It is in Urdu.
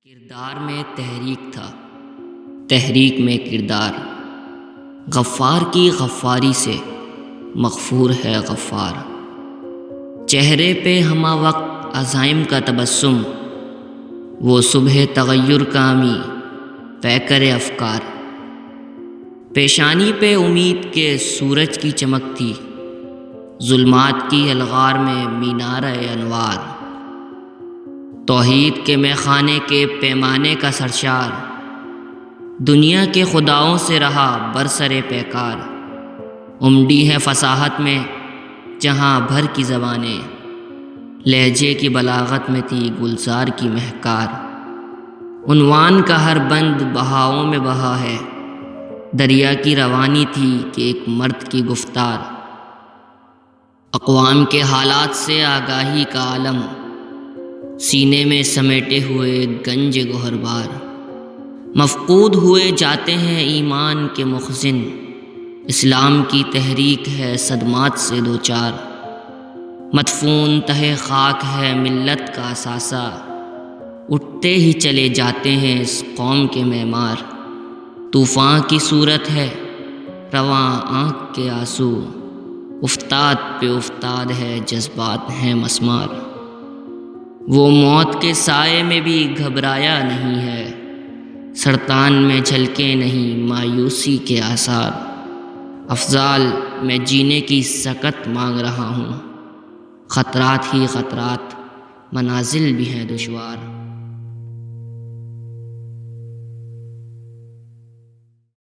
کردار میں تحریک تھا، تحریک میں کردار۔ غفار کی غفاری سے مغفور ہے غفار۔ چہرے پہ ہمہ وقت عزائم کا تبسم، وہ صبح تغیر کامی پیکر افکار۔ پیشانی پہ امید کے سورج کی چمک تھی، ظلمات کی الغار میں مینارہ انوار۔ توحید کے میخانے کے پیمانے کا سرشار، دنیا کے خداؤں سے رہا برسر پیکار۔ امڈی ہے فصاحت میں جہاں بھر کی زبانیں، لہجے کی بلاغت میں تھی گلزار کی مہکار۔ عنوان کا ہر بند بہاؤں میں بہا ہے، دریا کی روانی تھی کہ ایک مرد کی گفتار۔ اقوام کے حالات سے آگاہی کا عالم، سینے میں سمیٹے ہوئے گنج گوہر بار۔ مفقود ہوئے جاتے ہیں ایمان کے مخزن، اسلام کی تحریک ہے صدمات سے دوچار۔ مدفون تہہ خاک ہے ملت کا اثاثہ، اٹھتے ہی چلے جاتے ہیں اس قوم کے معمار۔ طوفان کی صورت ہے رواں آنکھ کے آنسو، افتاد پہ افتاد ہے جذبات ہیں مسمار۔ وہ موت کے سائے میں بھی گھبرایا نہیں ہے، سرطان میں جھلکے نہیں مایوسی کے آثار۔ افضال میں جینے کی سکت مانگ رہا ہوں، خطرات ہی خطرات منازل بھی ہیں دشوار۔